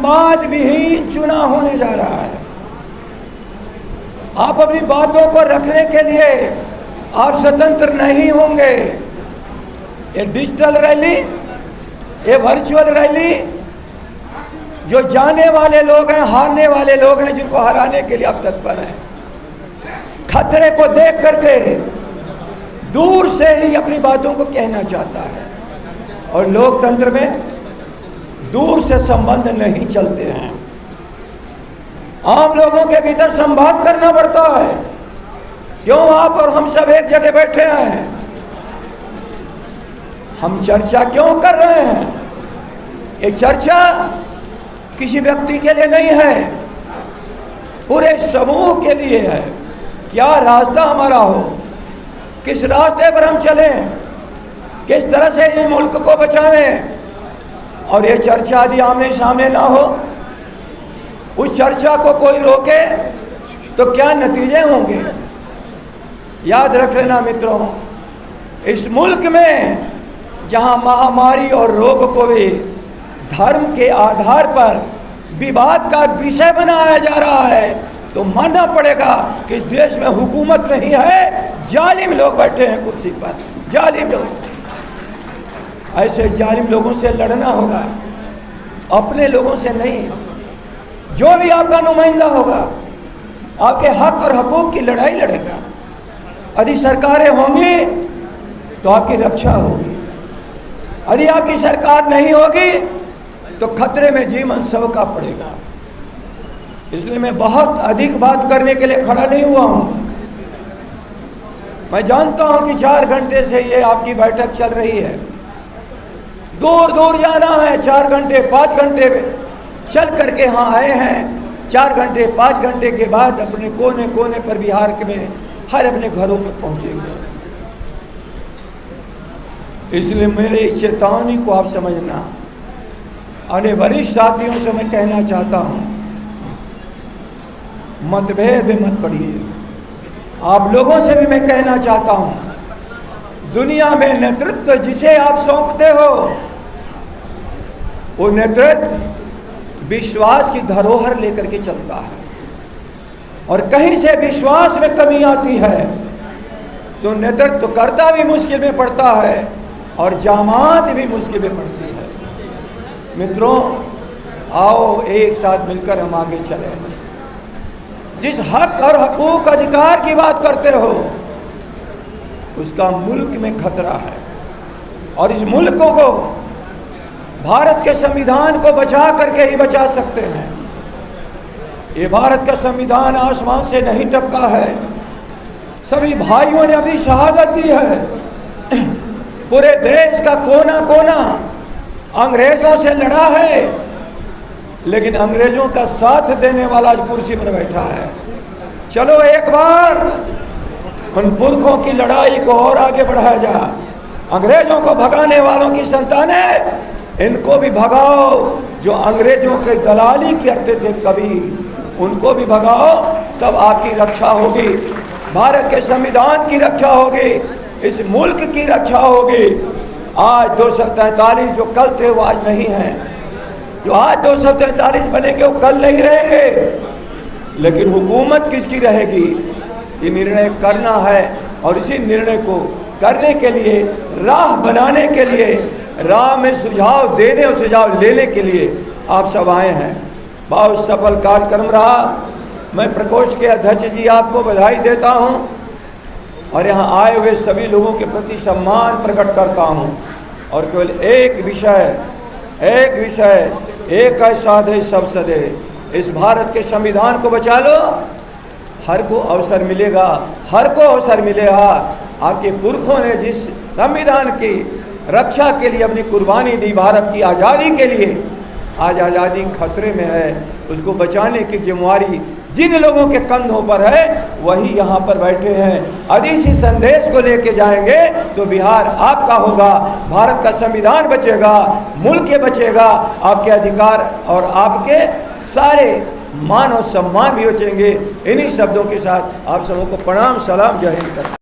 संवाद विहीन चुनाव होने जा रहा है। आप अपनी बातों को रखने के लिए आप स्वतंत्र नहीं होंगे। ये डिजिटल रैली, ये वर्चुअल रैली, जो जाने वाले लोग हैं, हारने वाले लोग हैं, जिनको हराने के लिए आप तत्पर हैं, खतरे को देख करके दूर से ही अपनी बातों को कहना चाहता है। और लोकतंत्र में दूर से संबंध नहीं चलते हैं। आम लोगों के भीतर संवाद करना पड़ता है। क्यों आप और हम सब एक जगह बैठे हैं? हम चर्चा क्यों कर रहे हैं? ये चर्चा किसी व्यक्ति के लिए नहीं है, पूरे समूह के लिए है। क्या रास्ता हमारा हो, किस रास्ते पर हम चलें, किस तरह से इस मुल्क को बचाएं। और ये चर्चा यदि आमने सामने ना हो, उस चर्चा को कोई रोके तो क्या नतीजे होंगे? याद रख लेना मित्रों, इस मुल्क में जहां महामारी और रोग को भी धर्म के आधार पर विवाद का विषय बनाया जा रहा है, तो मानना पड़ेगा कि इस देश में हुकूमत नहीं है, जालिम लोग बैठे हैं कुर्सी पर, जालिम लोग। ऐसे जालिम लोगों से लड़ना होगा, अपने लोगों से नहीं। जो भी आपका नुमाइंदा होगा, आपके हक और हकूक की लड़ाई लड़ेगा। यदि सरकारें होंगी तो आपकी रक्षा होगी, यदि आपकी सरकार नहीं होगी तो खतरे में जीवन सबका पड़ेगा। इसलिए मैं बहुत अधिक बात करने के लिए खड़ा नहीं हुआ हूं। मैं जानता हूं कि 4 घंटे से ये आपकी बैठक चल रही है, दूर दूर जाना है। 4 घंटे 5 घंटे चल करके यहाँ आए हैं। 4 घंटे 5 घंटे के बाद अपने कोने कोने पर बिहार में हर अपने घरों पर पहुँचेंगे। इसलिए मेरे इस चेतावनी को आप समझना। अन्य वरिष्ठ साथियों से मैं कहना चाहता हूँ, मतभेद में मत पड़िए। आप लोगों से भी मैं कहना चाहता हूँ, दुनिया में नेतृत्व जिसे आप सौंपते हो, वो नेतृत्व विश्वास की धरोहर लेकर के चलता है। और कहीं से विश्वास में कमी आती है तो नेतृत्व करता भी मुश्किल में पड़ता है और जमात भी मुश्किल में पड़ती है। मित्रों, आओ एक साथ मिलकर हम आगे चलें। जिस हक और हकूक अधिकार की बात करते हो, उसका मुल्क में खतरा है। और इस मुल्क को, भारत के संविधान को बचा करके ही बचा सकते हैं। ये भारत का संविधान आसमान से नहीं टपका है। सभी भाइयों ने अपनी शहादत दी है। पूरे देश का कोना कोना अंग्रेजों से लड़ा है, लेकिन अंग्रेजों का साथ देने वाला आज कुर्सी पर बैठा है। चलो एक बार उन पुरखों की लड़ाई को और आगे बढ़ाया जा। अंग्रेजों को भगाने वालों की संतानें, इनको भी भगाओ। जो अंग्रेजों के दलाली करते थे कभी, उनको भी भगाओ, तब आपकी रक्षा होगी। भारत के संविधान की रक्षा होगी, इस मुल्क की रक्षा होगी। आज 243 जो कल थे वो आज नहीं हैं। जो आज 243 बनेंगे वो कल नहीं रहेंगे। लेकिन हुकूमत किसकी रहेगी, ये निर्णय करना है। और इसी निर्णय को करने के लिए, राह बनाने के लिए, राह में सुझाव देने और सुझाव लेने के लिए आप सब आए हैं। बहुत सफल कार्यक्रम रहा। मैं प्रकोष्ठ के अध्यक्ष जी आपको बधाई देता हूं और यहाँ आए हुए सभी लोगों के प्रति सम्मान प्रकट करता हूं। और केवल एक विषय, एक ऐसा दे सब सदे, इस भारत के संविधान को बचा लो। हर को अवसर मिलेगा, हर को अवसर मिलेगा। आपके पुरखों ने जिस संविधान की रक्षा के लिए अपनी कुर्बानी दी, भारत की आज़ादी के लिए, आज आज़ादी खतरे में है। उसको बचाने की जिम्मेवारी जिन लोगों के कंधों पर है, वही यहाँ पर बैठे हैं। यदि इसी संदेश को लेके जाएंगे तो बिहार आपका होगा, भारत का संविधान बचेगा, मुल्क बचेगा, आपके अधिकार और आपके सारे मान और सम्मान भी बचेंगे। इन्हीं शब्दों के साथ आप सबों को प्रणाम, सलाम, जय हिंद।